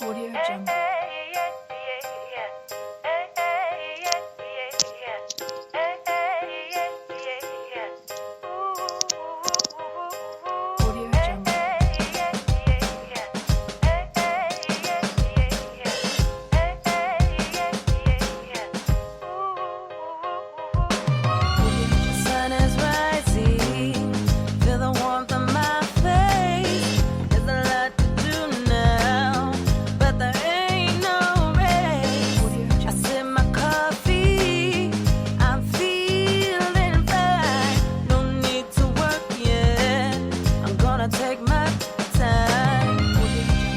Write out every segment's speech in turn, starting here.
Audio Jungle. Audio Jungle. Sun is rising, feel the warmth on my face. There's a lot to do now, but there ain't no race. I sip my coffee, I'm feeling fine. No need to work yet, I'm gonna take my time.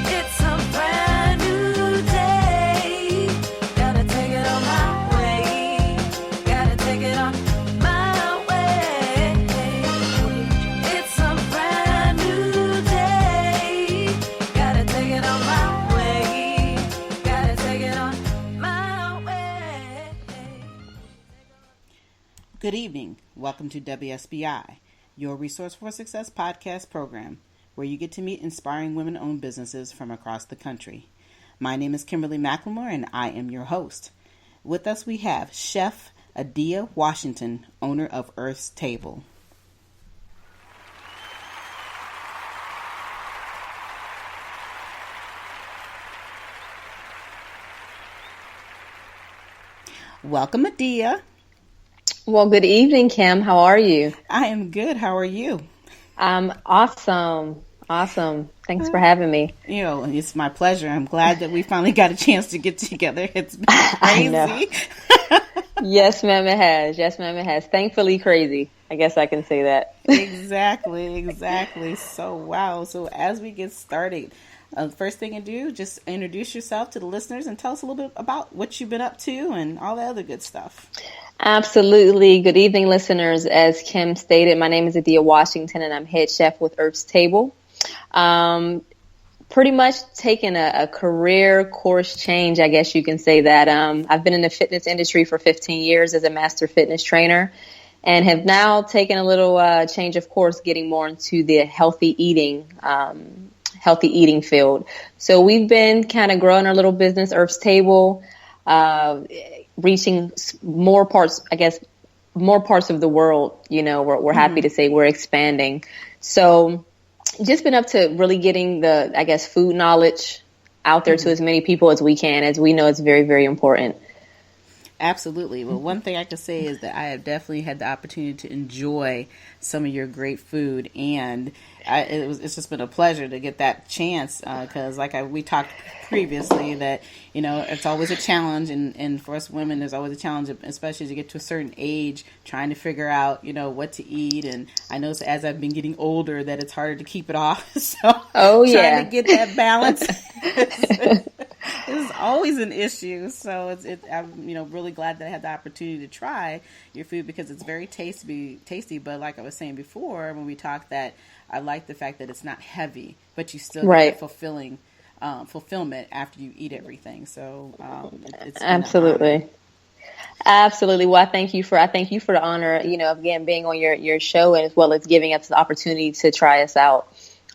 It's a brand new day, gotta take it on my way, gotta take it on my way. It's a brand new day, gotta take it on my way, gotta take it on my way. Good evening. Welcome to WSBI, your Resource for Success podcast program, where you get to meet inspiring women-owned businesses from across the country. My name is Kimberly McLemore, and I am your host. With us, we have Chef Adia Washington, owner of Urth's Table. Welcome, Adia. Well, good evening, Kim. How are you? I am good. How are you? I'm awesome. Awesome. Thanks for having me. You know, it's my pleasure. I'm glad that we finally got a chance to get together. It's been I know. crazy. Yes, ma'am, it has. Yes, ma'am, it has. Thankfully crazy. I guess I can say that. Exactly. So, wow. So, as we get started, first thing to do, just introduce yourself to the listeners and tell us a little bit about what you've been up to and all the other good stuff. Absolutely. Good evening, listeners. As Kim stated, my name is Adia Washington, and I'm head chef with Urth's Table. Pretty much taken a career course change, I guess you can say that. I've been in the fitness industry for 15 years as a master fitness trainer, and have now taken a little change of course, getting more into the healthy eating field. So we've been kind of growing our little business, Urth's Table, reaching more parts of the world. You know, we're happy to say we're expanding. So just been up to really getting the, I guess, food knowledge out there to as many people as we can, as we know it's very, very important. Absolutely. Well, one thing I can say is that I have definitely had the opportunity to enjoy some of your great food, and it's just been a pleasure to get that chance because we talked previously that, you know, it's always a challenge, and for us women, there's always a challenge, especially as you get to a certain age, trying to figure out, you know, what to eat. And I know as I've been getting older that it's harder to keep it off. So trying to get that balance is always an issue. So I'm really glad that I had the opportunity to try your food because it's very tasty. But like I was saying before when we talked, that I like the fact that it's not heavy, but you still get fulfillment after you eat everything. So it's absolutely. Well, I thank you for the honor, you know, again, being on your show, and as well as giving us the opportunity to try us out.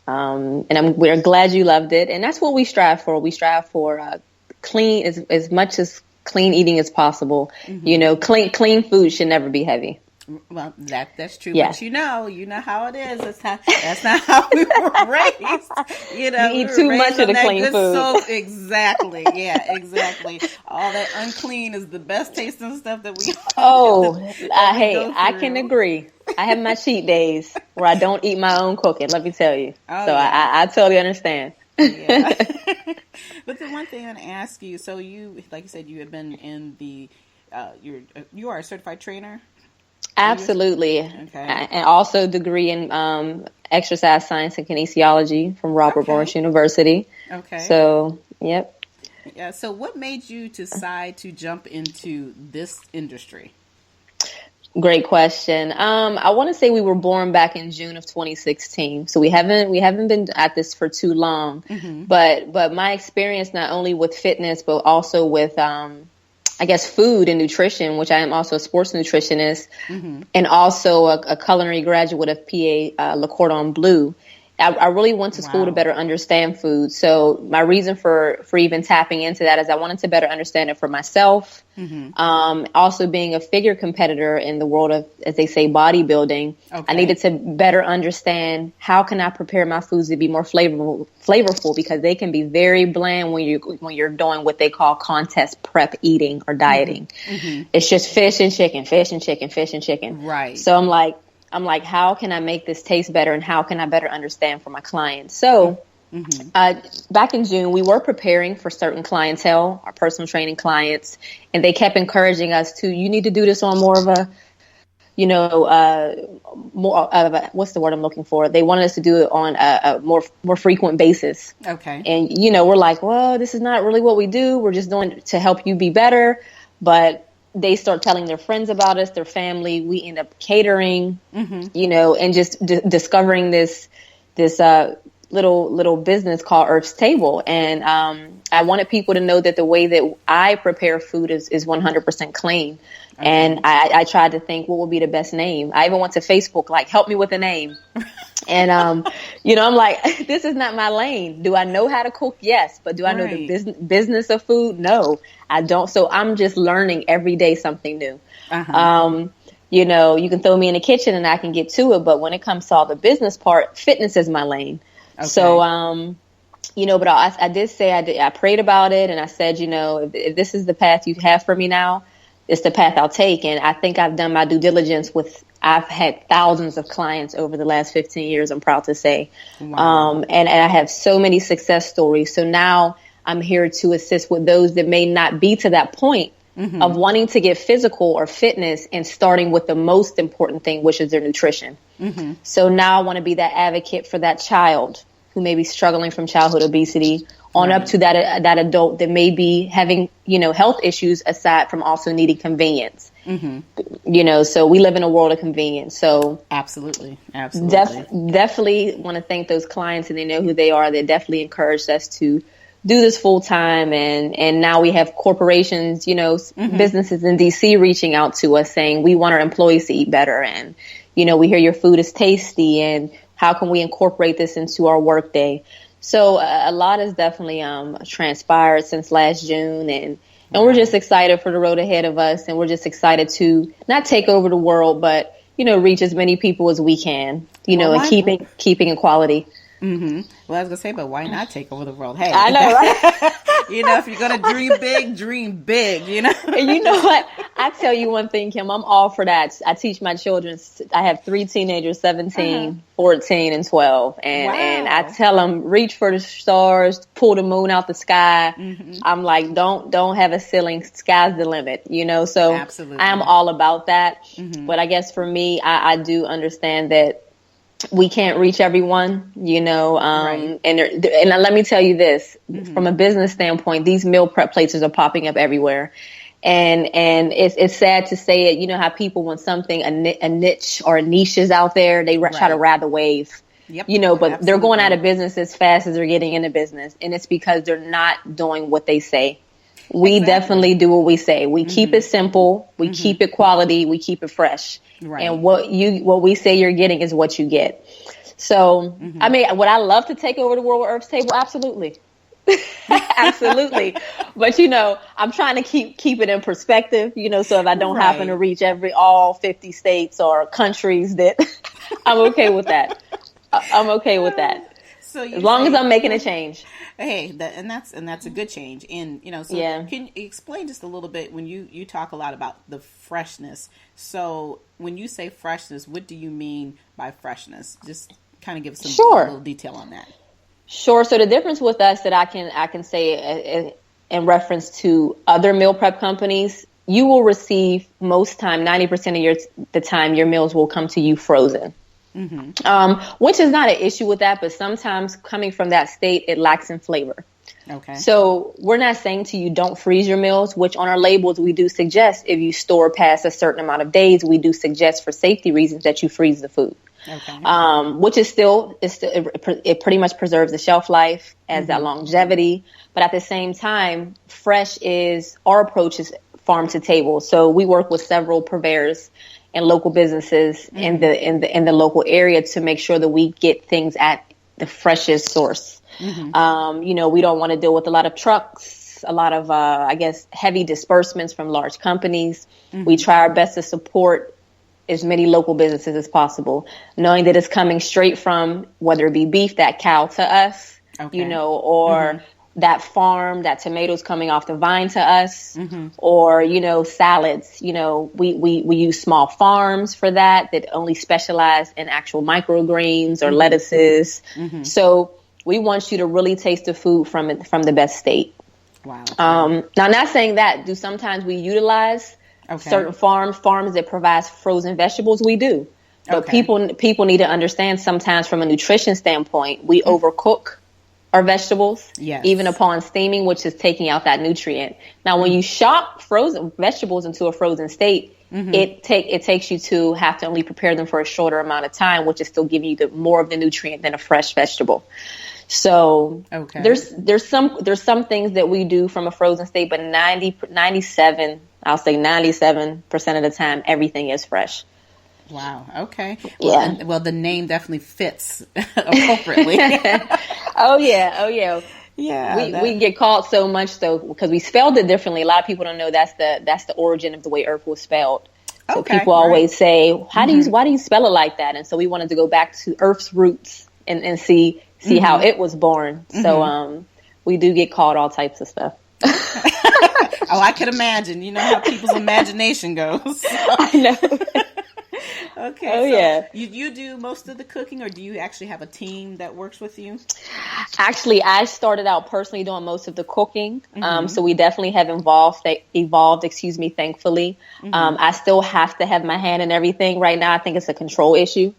And we're glad you loved it. And that's what we strive for. We strive for clean, as much as clean eating as possible. Mm-hmm. You know, clean food should never be heavy. Well, that's true. Yeah. But you know how it is. That's not how we were raised. You know, you eat too much of the clean food. Soap. Exactly. Yeah, exactly. All that unclean is the best tasting stuff that we. I can agree. I have my cheat days where I don't eat my own cooking. Let me tell you. I totally understand. Yeah. But the one thing I want to ask you, so you, like you said, you have been in the, you are a certified trainer? Absolutely. Okay. And also a degree in exercise science and kinesiology from Robert Morris University. Okay. So, yep. Yeah. So what made you decide to jump into this industry? Great question. I want to say we were born back in June of 2016. So we haven't been at this for too long, but my experience not only with fitness, but also with, I guess, food and nutrition, which I am also a sports nutritionist and also a culinary graduate of PA Le Cordon Bleu. I really went to school to better understand food. So my reason for even tapping into that is I wanted to better understand it for myself. Also being a figure competitor in the world of, as they say, bodybuilding, I needed to better understand how can I prepare my foods to be more flavorful, because they can be very bland when you're doing what they call contest prep eating or dieting. It's just fish and chicken, fish and chicken, fish and chicken. Right. So I'm like, how can I make this taste better, and how can I better understand for my clients? So back in June, we were preparing for certain clientele, our personal training clients, and they kept encouraging us to, you need to do this on more of a, more of a, what's the word I'm looking for? They wanted us to do it on a more frequent basis. Okay. And, we're like, well, this is not really what we do. We're just doing it to help you be better. But they start telling their friends about us, their family. We end up catering, and just discovering this little business called Urth's Table. And I wanted people to know that the way that I prepare food is 100% clean. Okay. And I tried to think what would be the best name. I even went to Facebook, like, help me with a name. And, I'm like, this is not my lane. Do I know how to cook? Yes. But do I know the business of food? No, I don't. So I'm just learning every day something new. You can throw me in the kitchen and I can get to it. But when it comes to all the business part, fitness is my lane. Okay. So, but I did say, I prayed about it, and I said, if this is the path you have for me now, it's the path I'll take. And I think I've done my due diligence I've had thousands of clients over the last 15 years, I'm proud to say. Wow. And I have so many success stories. So now I'm here to assist with those that may not be to that point of wanting to get physical or fitness and starting with the most important thing, which is their nutrition. So now I want to be that advocate for that child who may be struggling from childhood obesity on up to that adult that may be having, health issues aside from also needing convenience. So we live in a world of convenience. So absolutely. Definitely want to thank those clients, and they know who they are. They definitely encouraged us to do this full time. And now we have corporations, businesses in DC reaching out to us saying, we want our employees to eat better. And, we hear your food is tasty, and how can we incorporate this into our workday? So a lot has definitely transpired since last June, and we're just excited for the road ahead of us, and we're just excited to not take over the world, but reach as many people as we can, and keeping equality. Well, I was gonna say, but why not take over the world? Hey, I know, right? If you're gonna dream big, dream big. And you know what? I tell you one thing, Kim. I'm all for that. I teach my children. I have 3 teenagers, 17, 14, and 12, and I tell them, reach for the stars, pull the moon out the sky. I'm like, don't have a ceiling. Sky's the limit. So absolutely. I am all about that. But I guess for me, I do understand that we can't reach everyone, and let me tell you this, from a business standpoint, these meal prep places are popping up everywhere. And it's sad to say it, how people, when something, a niche or a niche is out there, they try to ride the wave, but absolutely. They're going out of business as fast as they're getting into business. And it's because they're not doing what they say. We definitely do what we say. We keep it simple. We keep it quality. We keep it fresh. Right. And what we say you're getting is what you get. So, I mean, would I love to take over the world with Urth's Table? Absolutely. Absolutely. But, I'm trying to keep it in perspective, so if I don't happen to reach all 50 states or countries, that I'm okay with that. I'm okay with that. So as long as I'm making a change. Hey, that's a good change. And, can you explain just a little bit, when you talk a lot about the freshness. So when you say freshness, what do you mean by freshness? Just kind of give some a little detail on that. Sure. So the difference with us that I can say in reference to other meal prep companies, you will receive most time, 90% of the time, your meals will come to you frozen. Which is not an issue with that, but sometimes coming from that state, it lacks in flavor. Okay. So we're not saying to you, don't freeze your meals, which on our labels, we do suggest if you store past a certain amount of days, we do suggest for safety reasons that you freeze the food. Okay. Which is it pretty much preserves the shelf life, as that longevity. But at the same time, our approach is farm to table. So we work with several purveyors and local businesses in the local area to make sure that we get things at the freshest source. You know, we don't want to deal with a lot of trucks, a lot of, I guess, heavy disbursements from large companies. We try our best to support as many local businesses as possible, knowing that it's coming straight from, whether it be beef, that cow to us, you know, or that farm, that tomatoes coming off the vine to us, or, you know, salads. You know, we use small farms for that only specialize in actual microgreens or lettuces. So we want you to really taste the food from the best state. Wow. Now, not saying that. Do sometimes we utilize certain farms that provides frozen vegetables? We do. But people need to understand sometimes from a nutrition standpoint, we overcook our vegetables, even upon steaming, which is taking out that nutrient. Now, when you shop frozen vegetables into a frozen state, it takes you to have to only prepare them for a shorter amount of time, which is still giving you more of the nutrient than a fresh vegetable. So there's some things that we do from a frozen state, but 97% of the time, everything is fresh. Wow. Okay. Yeah. Well, the name definitely fits appropriately. Oh yeah. Yeah. We get called so much though because we spelled it differently. A lot of people don't know that's the origin of the way Urth was spelled. So people always say, why do you spell it like that? And so we wanted to go back to Urth's roots and see how it was born. So we do get called all types of stuff. Oh, I could imagine. You know how people's imagination goes. I know. Okay. Oh, yeah. You do most of the cooking, or do you actually have a team that works with you? Actually, I started out personally doing most of the cooking. So we definitely have evolved, thankfully. I still have to have my hand in everything. Right now, I think it's a control issue.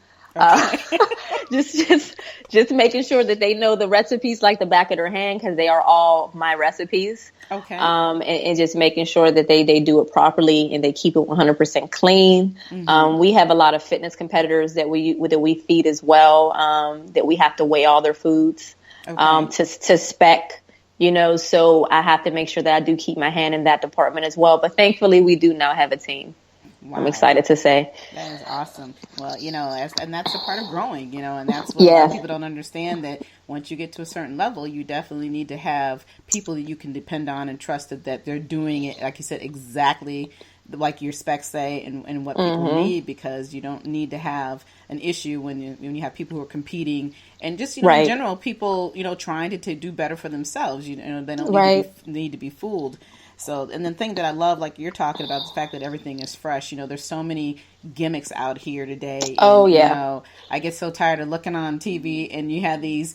Just making sure that they know the recipes like the back of their hand, because they are all my recipes. Okay. And just making sure that they do it properly and they keep it 100% clean. We have a lot of fitness competitors that we feed as well, that we have to weigh all their foods to spec. You know, so I have to make sure that I do keep my hand in that department as well. But thankfully, we do now have a team. Wow. I'm excited to say. That is awesome. Well, you know, and that's a part of growing, you know, and that's what a lot of people don't understand, that once you get to a certain level, you definitely need to have people that you can depend on and trust that they're doing it, like you said, exactly like your specs say and what people need, because you don't need to have an issue when you have people who are competing and just, you know, in general, people, you know, trying to do better for themselves. You know, they don't need to be fooled. So, and the thing that I love, like you're talking about, the fact that everything is fresh. You know, there's so many gimmicks out here today. And, you know, I get so tired of looking on TV and you have these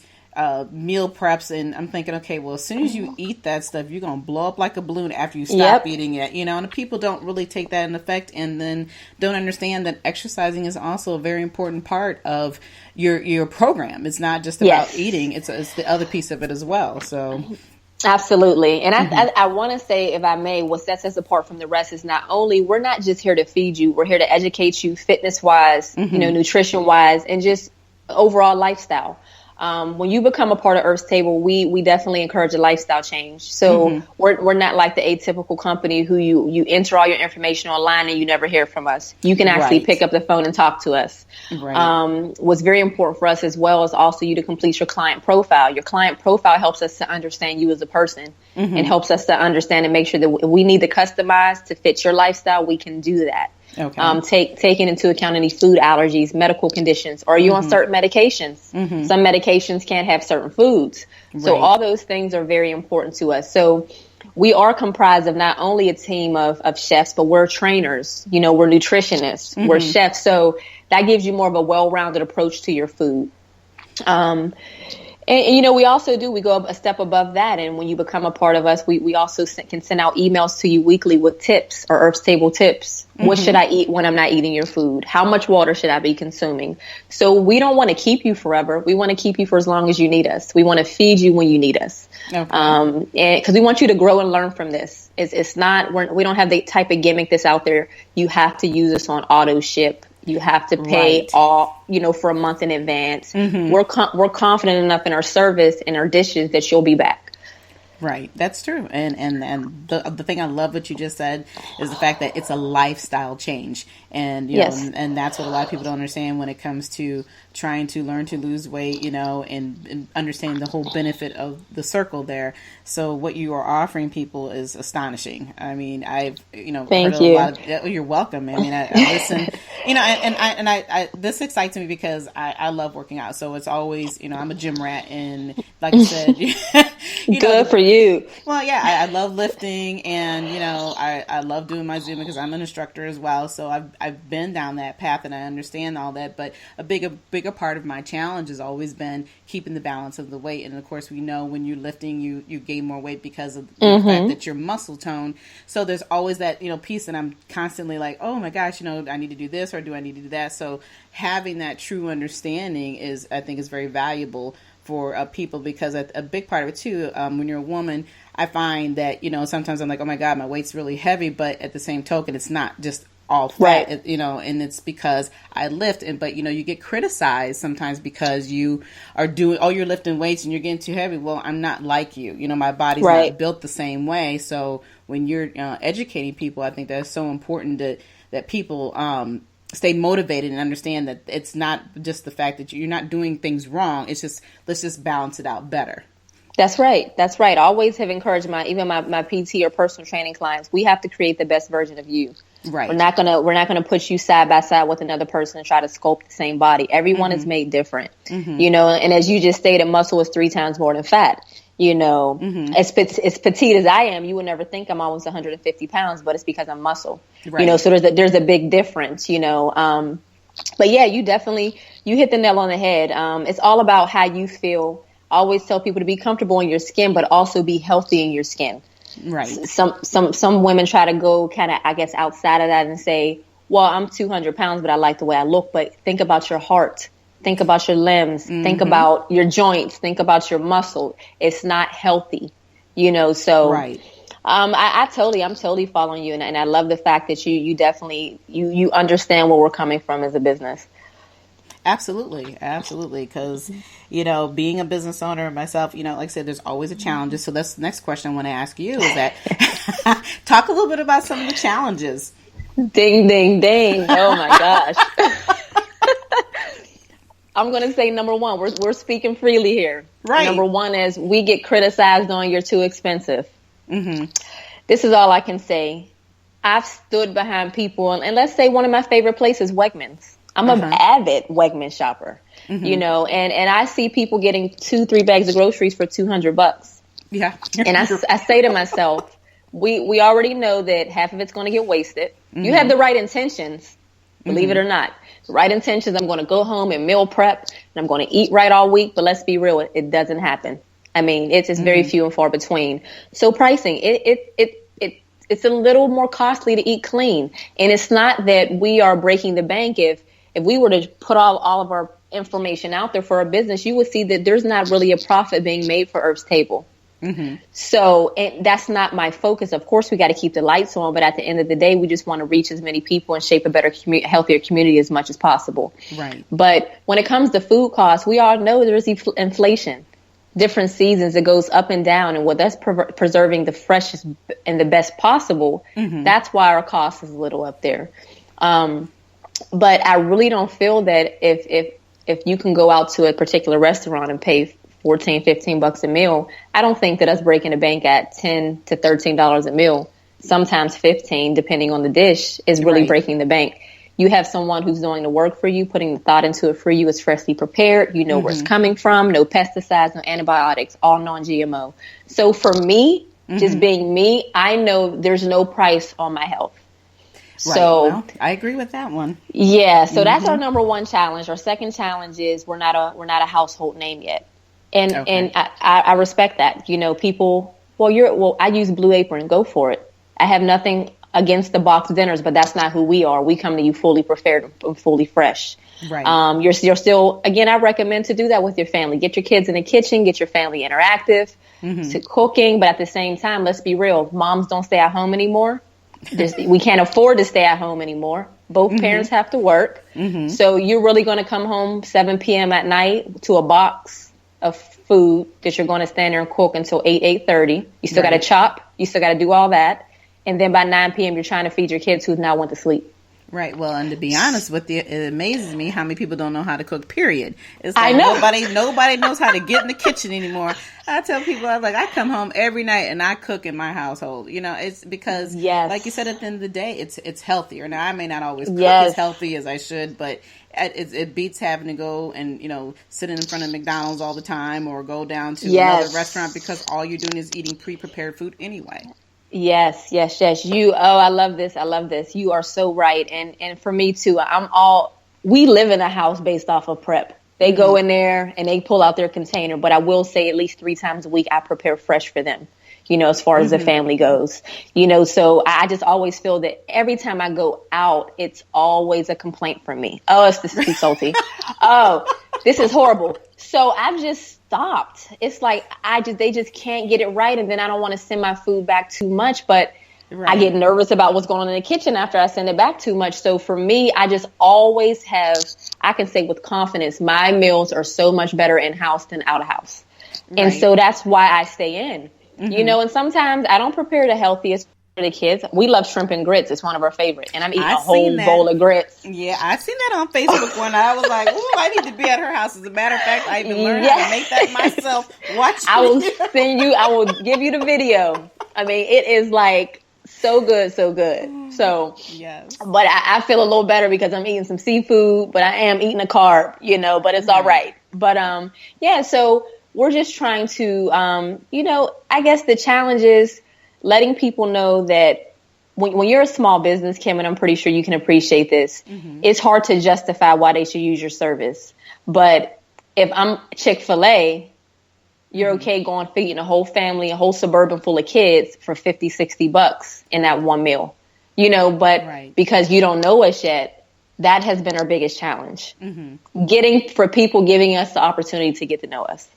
meal preps, and I'm thinking, okay, well, as soon as you eat that stuff, you're going to blow up like a balloon after you stop eating it, you know, and people don't really take that in effect, and then don't understand that exercising is also a very important part of your program. It's not just about eating, it's the other piece of it as well. So absolutely. And I want to say, if I may, what sets us apart from the rest is not only, we're not just here to feed you, we're here to educate you fitness wise, you know, nutrition wise, and just overall lifestyle. When you become a part of Urth's table, we definitely encourage a lifestyle change. So we're not like the atypical company who you enter all your information online and you never hear from us. You can actually pick up the phone and talk to us. What's very important for us as well is also you to complete your client profile. Your client profile helps us to understand you as a person and helps us to understand and make sure that if we need to customize to fit your lifestyle, we can do that. Taking into account any food allergies, medical conditions. Are you on certain medications? Some medications can't have certain foods. So all those things are very important to us. So we are comprised of not only a team of chefs, but we're trainers. You know, we're nutritionists, we're chefs. So that gives you more of a well-rounded approach to your food. And, you know, we go a step above that. And when you become a part of us, we also can send out emails to you weekly with tips, or Urth's Table tips. What should I eat when I'm not eating your food? How much water should I be consuming? So we don't want to keep you forever. We want to keep you for as long as you need us. We want to feed you when you need us. And because we want you to grow and learn from this. It's not, we don't have the type of gimmick that's out there. You have to use us on auto ship. You have to pay all, you know, for a month in advance. We're confident enough in our service and our dishes that you'll be back. Right, that's true, and the thing I love what you just said is the fact that it's a lifestyle change, and you know, Yes. and that's what a lot of people don't understand when it comes to trying to learn to lose weight, you know, and understanding the whole benefit of the circle there. So what you are offering people is astonishing. I mean, I've heard Thank a you. lot of. You're welcome. I mean, I listen, you know, and I this excites me because I love working out. So it's always, you know, I'm a gym rat, and like I said, Good for you. well, yeah, I love lifting, and you know, I love doing my Zumba because I'm an instructor as well. So I've been down that path, and I understand all that. But a bigger part of my challenge has always been keeping the balance of the weight. And of course, we know when you're lifting, you gain more weight because of the fact that you're muscle toned. So there's always that, you know, piece that I'm constantly like, oh my gosh, you know, I need to do this or do I need to do that? So having that true understanding I think is very valuable for people, because a big part of it too, when you're a woman, I find that, you know, sometimes I'm like, oh my God, my weight's really heavy, but at the same token, it's not just all fat, Right. you know, and it's because I lift, but you know, you get criticized sometimes because you are you're lifting weights and you're getting too heavy. Well, I'm not like you, you know, my body's Right. not built the same way. So when you're educating people, I think that's so important that people stay motivated and understand that it's not just the fact that you're not doing things wrong. It's just, let's just balance it out better. That's right. That's right. I always have encouraged my PT or personal training clients. We have to create the best version of you. Right. We're not gonna put you side by side with another person and try to sculpt the same body. Everyone is made different, you know. And as you just stated, muscle is 3 times more than fat. You know, as petite as I am, you would never think I'm almost 150 pounds, but it's because I'm muscle. Right. You know, so there's a big difference. You know, but yeah, you hit the nail on the head. It's all about how you feel. I always tell people to be comfortable in your skin, but also be healthy in your skin. Right. Some women try to go kind of, I guess, outside of that and say, well, I'm 200 pounds, but I like the way I look. But think about your heart. Think about your limbs. Think about your joints. Think about your muscle. It's not healthy, you know. So, Right. I'm totally following you, and I love the fact that you definitely you understand where we're coming from as a business. Absolutely. Because, you know, being a business owner myself, you know, like I said, there's always a challenge. So that's the next question I want to ask you is that talk a little bit about some of the challenges. Ding, ding, ding. Oh my gosh. I'm going to say number one, we're speaking freely here. Right. Number one is we get criticized on you're too expensive. This is all I can say. I've stood behind people, and let's say one of my favorite places, Wegmans. I'm an avid Wegmans shopper, you know, and I see people getting 2-3 bags of groceries for $200. Yeah. And I say to myself, we already know that half of it's going to get wasted. You have the right intentions, believe it or not. The right intentions, I'm going to go home and meal prep, and I'm going to eat right all week. But let's be real, it doesn't happen. I mean, it's very few and far between. So pricing, it's a little more costly to eat clean. And it's not that we are breaking the bank. If we were to put all of our information out there for a business, you would see that there's not really a profit being made for Urth's Table. So and that's not my focus. Of course, we got to keep the lights on, but at the end of the day, we just want to reach as many people and shape a better, healthier community as much as possible. Right. But when it comes to food costs, we all know there's inflation. Different seasons, it goes up and down, and with us preserving the freshest and the best possible, that's why our cost is a little up there. But I really don't feel that if you can go out to a particular restaurant and pay $14-15 a meal, I don't think that us breaking the bank at $10 to $13 a meal, sometimes $15, depending on the dish, is really breaking the bank. You have someone who's doing the work for you, putting the thought into it for you. It's freshly prepared. You know where it's coming from. No pesticides, no antibiotics, all non-GMO. So for me, just being me, I know there's no price on my health. Right. So well, I agree with that one. Yeah. So that's our number one challenge. Our second challenge is we're not a household name yet. And I respect that. You know, people, I use Blue Apron. Go for it. I have nothing against the box dinners, but that's not who we are. We come to you fully prepared and fully fresh. Right. You're still, again, I recommend to do that with your family. Get your kids in the kitchen, get your family interactive to cooking. But at the same time, let's be real. Moms don't stay at home anymore. We can't afford to stay at home anymore. Both parents have to work. So you're really going to come home 7 p.m. at night to a box of food that you're going to stand there and cook until 8:30. You still got to chop. You still got to do all that. And then by 9 p.m., you're trying to feed your kids who now went to sleep. Right. Well, and to be honest with you, it amazes me how many people don't know how to cook, period. It's I like know. nobody knows how to get in the kitchen anymore. I tell people, I come home every night and I cook in my household. You know, it's because, like you said, at the end of the day, it's healthier. Now, I may not always cook as healthy as I should, but it beats having to go and, sit in front of McDonald's all the time or go down to another restaurant because all you're doing is eating pre-prepared food anyway. Yes. I love this. You are so right. And for me too, we live in a house based off of prep. They go in there and they pull out their container, but I will say at least 3 times a week, I prepare fresh for them, as far as the family goes, so I just always feel that every time I go out, it's always a complaint from me. Oh, this is too salty. Oh, this is horrible. So I've just stopped. It's like, they just can't get it right. And then I don't want to send my food back too much, but I get nervous about what's going on in the kitchen after I send it back too much. So for me, I just always I can say with confidence, my meals are so much better in-house than out-of-house. Right. And so that's why I stay in, and sometimes I don't prepare the healthiest for the kids. We love shrimp and grits. It's one of our favorites. And I'm eating a whole bowl of grits. Yeah, I've seen that on Facebook when I was like, "Ooh, I need to be at her house." As a matter of fact, I even learned how to make that myself. I will give you the video. I mean, it is like so good. So, yes. But I feel a little better because I'm eating some seafood, but I am eating a carb, but it's all right. But, so we're just trying to, I guess the challenge is letting people know that when you're a small business, Kim, and I'm pretty sure you can appreciate this, it's hard to justify why they should use your service. But if I'm Chick-fil-A, you're okay going feeding a whole family, a whole suburban full of kids for $50, $60 in that one meal, but because you don't know us yet, that has been our biggest challenge. For people giving us the opportunity to get to know us.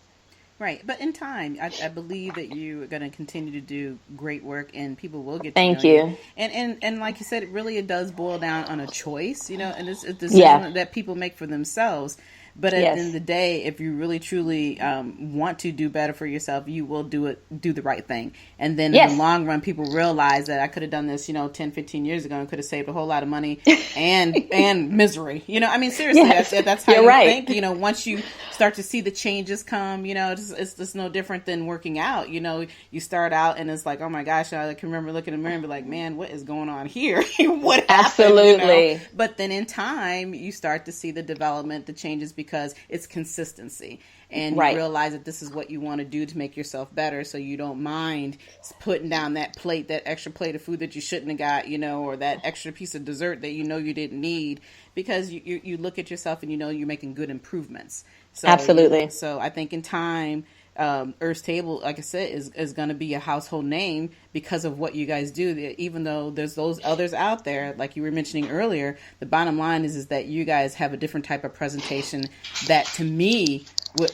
Right. But in time, I believe that you are going to continue to do great work and people will get to know you. Thank you. And like you said, it does boil down on a choice, and it's a decision that people make for themselves. But at the end of the day, if you really truly want to do better for yourself, you will do the right thing. And then in the long run, people realize that I could have done this, 10, 15 years ago and could have saved a whole lot of money and misery. I mean, seriously, that's how you think. Once you start to see the changes come, it's no different than working out. You start out and it's like, oh my gosh, I can remember looking in the mirror and be like, man, what is going on here? What happened? Absolutely. But then in time, you start to see the development, the changes, because it's consistency and you realize that this is what you want to do to make yourself better, so you don't mind putting down that extra plate of food that you shouldn't have got, or that extra piece of dessert that you didn't need, because you look at yourself and you're making good improvements. So, absolutely. So I think in time, Urth's Table, like I said, is going to be a household name because of what you guys do. Even though there's those others out there, like you were mentioning earlier, the bottom line is that you guys have a different type of presentation that, to me,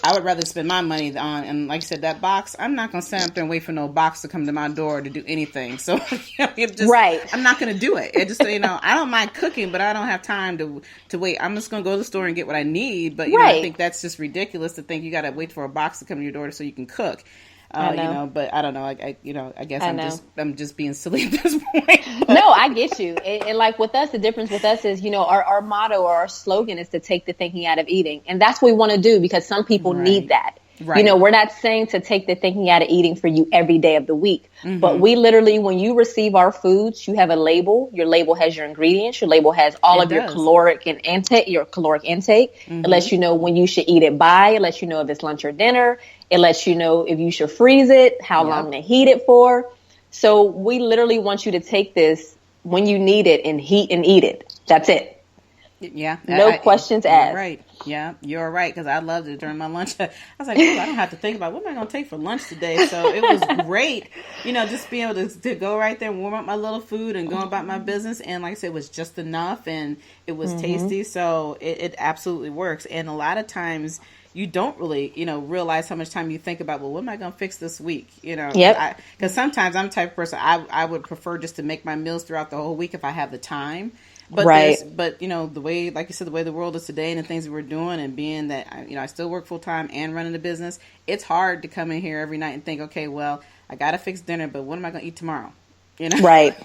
I would rather spend my money on. And like I said, that box, I'm not going to stand up there and wait for no box to come to my door to do anything. So I'm not going to do it. It just, I don't mind cooking, but I don't have time to wait. I'm just going to go to the store and get what I need. But I think that's just ridiculous to think you got to wait for a box to come to your door so you can cook. But I don't know. I guess I'm just being silly at this point. No, I get you. And like with us, the difference with us is, our motto or our slogan is to take the thinking out of eating. And that's what we want to do, because some people need that. Right. We're not saying to take the thinking out of eating for you every day of the week. But we literally, when you receive our foods, you have a label. Your label has your ingredients. Your label has all of your caloric intake. It lets you know when you should eat it by. It lets you know if it's lunch or dinner. It lets you know if you should freeze it, how long to heat it for. So we literally want you to take this when you need it and heat and eat it. That's it. Yeah. No questions asked. Right. Yeah, you're right, because I loved it during my lunch. I was like, I don't have to think about what am I going to take for lunch today. So it was great, just being able to go right there and warm up my little food and go about my business. And like I said, it was just enough and it was tasty. So it absolutely works. And a lot of times you don't really, realize how much time you think about, well, what am I going to fix this week? Because sometimes I'm the type of person, I would prefer just to make my meals throughout the whole week if I have the time. But Right. but the way, like you said, the way the world is today and the things that we're doing, and being that I still work full time and running a business, it's hard to come in here every night and think, okay, well, I got to fix dinner, but what am I going to eat tomorrow? Right.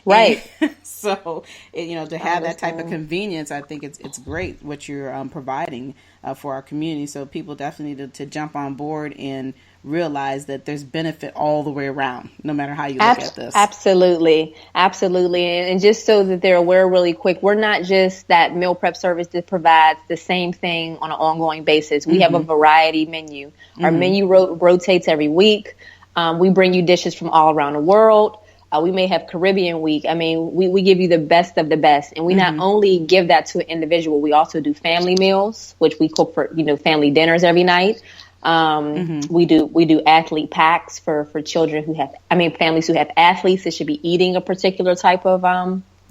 Right. So, to have that type of convenience, I think it's great what you're providing for our community. So people definitely need to jump on board and realize that there's benefit all the way around, no matter how you look at this. Absolutely. Absolutely. And just so that they're aware really quick, we're not just that meal prep service that provides the same thing on an ongoing basis. We have a variety menu. Our menu rotates every week. We bring you dishes from all around the world. We may have Caribbean week. I mean, we give you the best of the best. And we not only give that to an individual, we also do family meals, which we cook for, family dinners every night. We do athlete packs for children families who have athletes that should be eating a particular type of,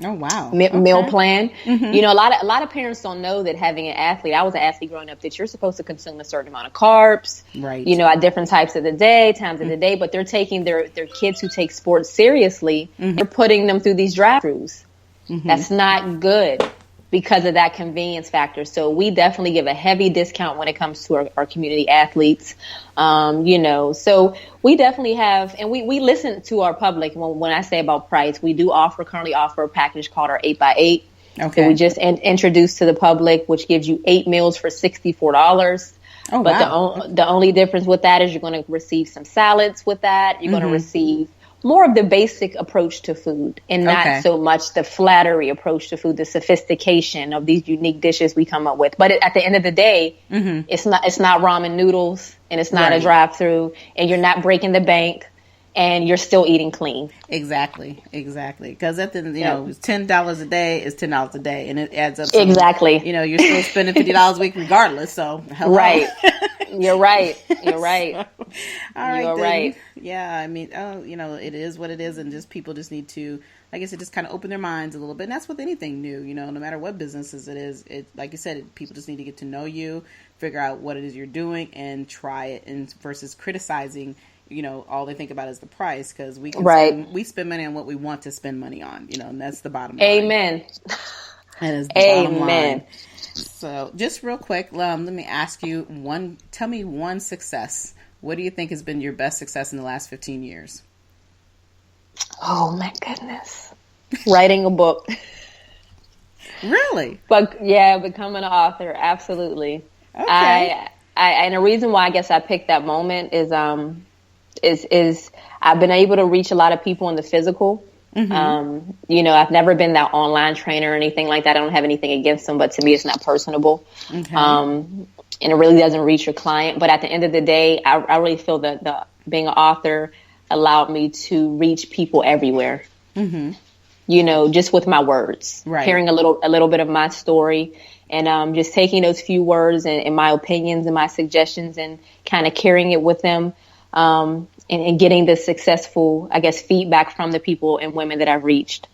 meal plan. A lot of parents don't know that having an athlete, I was an athlete growing up, that you're supposed to consume a certain amount of carbs, right? At different times of the day, but they're taking their kids who take sports seriously, they're putting them through these drive-throughs. That's not good because of that convenience factor. So we definitely give a heavy discount when it comes to our community athletes. So we definitely have, and we listen to our public. When I say about price, we do currently offer a package called our 8x8. Okay. That we just introduced to the public, which gives you 8 meals for $64. Oh, but wow. the only difference with that is you're going to receive some salads with that. You're going to receive more of the basic approach to food, and not so much the flattery approach to food, the sophistication of these unique dishes we come up with. But at the end of the day, it's not ramen noodles, and it's not a drive-through, and you're not breaking the bank, and you're still eating clean. Exactly. Because at the $10 a day is $10 a day, and it adds up. Exactly. You're still spending $50 a week regardless. So hello. Right. You're right. You're right. All right. You're right. Yeah. I mean, it is what it is, and just people just need to, like I said, just kind of open their minds a little bit. And that's with anything new. No matter what businesses it is, like you said, people just need to get to know you, figure out what it is you're doing, and try it. And versus criticizing, all they think about is the price, because we spend money on what we want to spend money on. And that's the bottom line. Amen. That is the bottom line. So just real quick, let me ask you tell me one success. What do you think has been your best success in the last 15 years? Oh my goodness. Writing a book. Really? But yeah, becoming an author. Absolutely. Okay. And the reason why I guess I picked that moment is I've been able to reach a lot of people in the physical. I've never been that online trainer or anything like that. I don't have anything against them, but to me, it's not personable. Okay. And it really doesn't reach your client. But at the end of the day, I really feel that being an author allowed me to reach people everywhere. Just with my words, hearing a little bit of my story, and just taking those few words and my opinions and my suggestions and kind of carrying it with them. And getting the successful, I guess, feedback from the people and women that I've reached.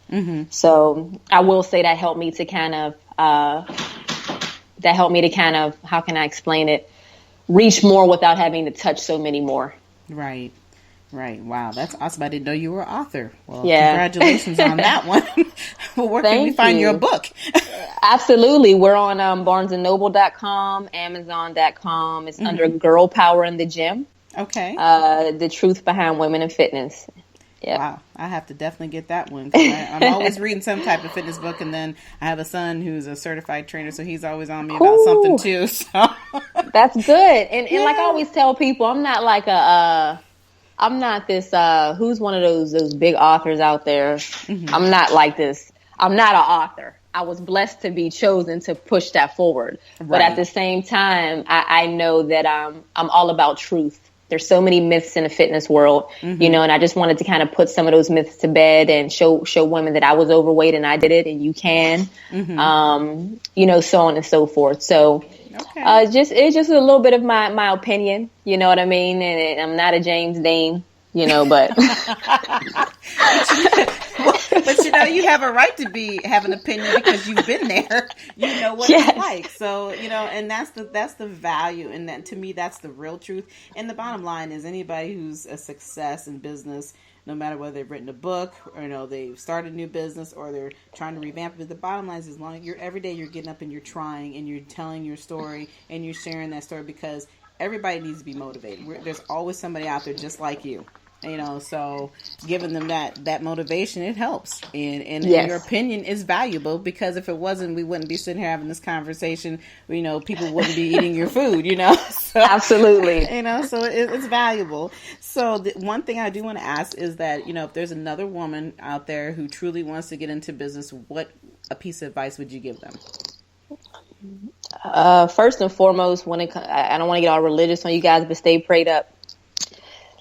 So I will say that helped me to kind of, how can I explain it? Reach more without having to touch so many more. Right. Wow, that's awesome. I didn't know you were an author. Well, yeah. Congratulations on that one. Well, where can we find your book? Absolutely. We're on barnesandnoble.com, amazon.com. It's under Girl Power in the Gym. Okay. The truth behind women in fitness. Yeah. Wow. I have to definitely get that one. I'm always reading some type of fitness book, and then I have a son who's a certified trainer, so he's always on me about something too. So that's good. And like I always tell people, I'm not like I'm not this, who's one of those big authors out there. I'm not like this. I'm not an author. I was blessed to be chosen to push that forward. But at the same time, I know that I'm all about truth. There's so many myths in the fitness world, and I just wanted to kind of put some of those myths to bed and show women that I was overweight and I did it and you can, so on and so forth. So it's just a little bit of my opinion, you know what I mean? And I'm not a James Dean, but. But you have a right to have an opinion because you've been there. You know what it's like. So, and that's the value. And that, to me, that's the real truth. And the bottom line is anybody who's a success in business, no matter whether they've written a book or, they've started a new business or they're trying to revamp it. But the bottom line is, as long as every day you're getting up and you're trying and you're telling your story and you're sharing that story, because everybody needs to be motivated. There's always somebody out there just like you. So giving them that motivation, it helps. And your opinion is valuable, because if it wasn't, we wouldn't be sitting here having this conversation. People wouldn't be eating your food, So, absolutely. So it's valuable. So the one thing I do want to ask is that, if there's another woman out there who truly wants to get into business, what a piece of advice would you give them? First and foremost, I don't want to get all religious on you guys, but stay prayed up.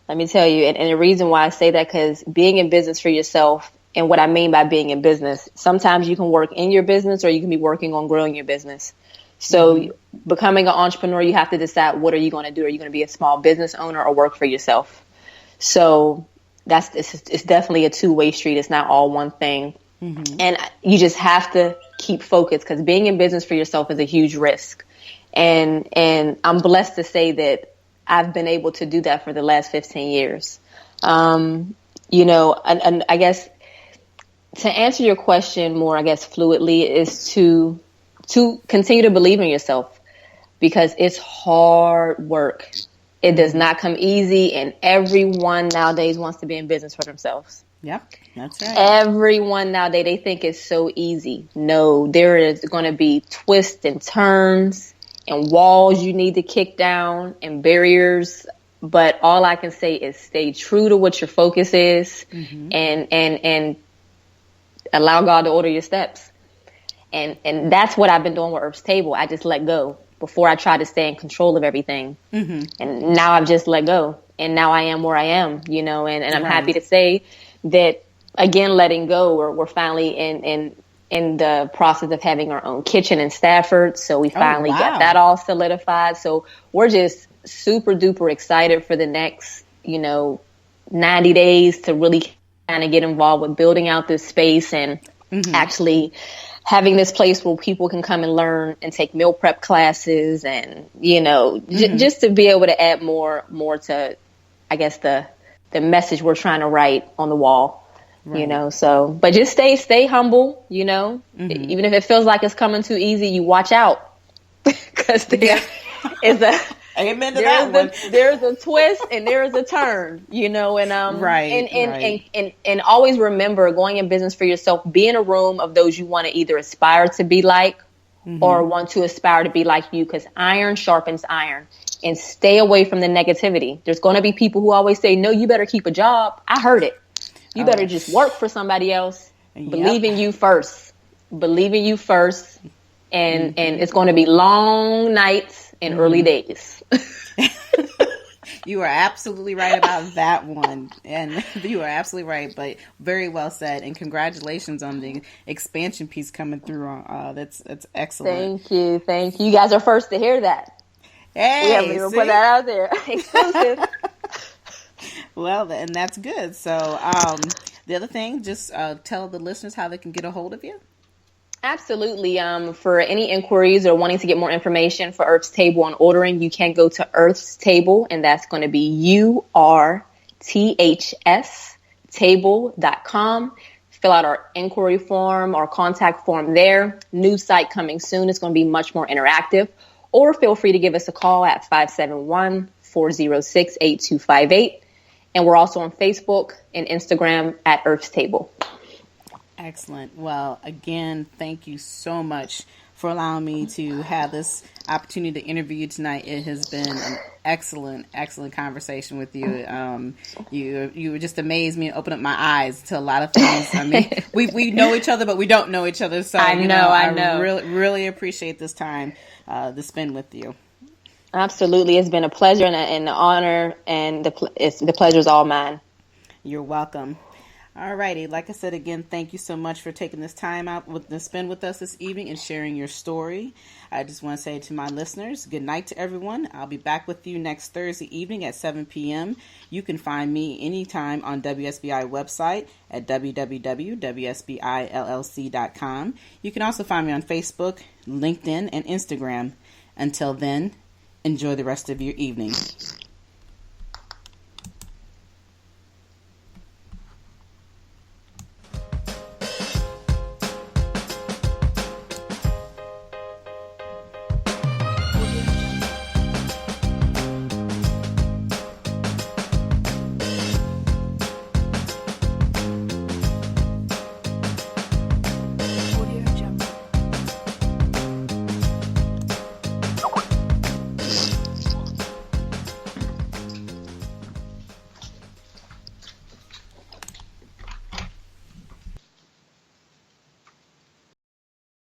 Let me tell you, and the reason why I say that, because being in business for yourself, and what I mean by being in business, sometimes you can work in your business or you can be working on growing your business. So becoming an entrepreneur, you have to decide, what are you going to do? Are you going to be a small business owner or work for yourself? So it's definitely a two-way street. It's not all one thing. And you just have to keep focused, because being in business for yourself is a huge risk. And I'm blessed to say that I've been able to do that for the last 15 years. And I guess to answer your question more, fluidly, is to continue to believe in yourself, because it's hard work. It does not come easy, and everyone nowadays wants to be in business for themselves. Yep, that's right. Everyone nowadays, they think it's so easy. No, there is going to be twists and turns and walls you need to kick down and barriers. But all I can say is stay true to what your focus is, and allow God to order your steps. And that's what I've been doing with Urth's Table. I just let go. Before, I tried to stay in control of everything. And now I've just let go. And now I am where I am, and I'm happy to say that, again, letting go, we're finally in the process of having our own kitchen in Stafford. So we finally got that all solidified. So we're just super duper excited for the next, 90 days to really kind of get involved with building out this space and actually having this place where people can come and learn and take meal prep classes and, just to be able to add more to, I guess, the message we're trying to write on the wall. So, but just stay humble, even if it feels like it's coming too easy, you watch out, because there is a, amen to that one. There's a twist and there's a turn, and always remember, going in business for yourself, be in a room of those you want to either aspire to be like or want to aspire to be like you, because iron sharpens iron. And stay away from the negativity. There's going to be people who always say, no, you better keep a job. I heard it. You better just work for somebody else. Believe in you first. Believe in you first. And it's going to be long nights and early days. You are absolutely right about that one. And you are absolutely right, but very well said. And congratulations on the expansion piece coming through. That's excellent. Thank you. You guys are first to hear that. Hey, we haven't even put that out there. Exclusive. Well, and that's good. So the other thing, just tell the listeners how they can get a hold of you. Absolutely. For any inquiries or wanting to get more information for Urth's Table and ordering, you can go to Urth's Table, and that's going to be URTHS table.com. Fill out our inquiry form or contact form there. New site coming soon. It's going to be much more interactive. Or feel free to give us a call at 571-406-8258. And we're also on Facebook and Instagram at Urth's Table. Excellent. Well, again, thank you so much for allowing me to have this opportunity to interview you tonight. It has been an excellent conversation with you. You just amazed me and opened up my eyes to a lot of things. I mean, we know each other, but we don't know each other. So I know. I really appreciate this time to spend with you. Absolutely. It's been a pleasure and an honor, and the pleasure is all mine. You're welcome. All righty. Like I said, again, thank you so much for taking this time out to spend with us this evening and sharing your story. I just want to say to my listeners, good night to everyone. I'll be back with you next Thursday evening at 7 p.m. You can find me anytime on WSBI website at www.wsbillc.com. You can also find me on Facebook, LinkedIn, and Instagram. Until then, enjoy the rest of your evening.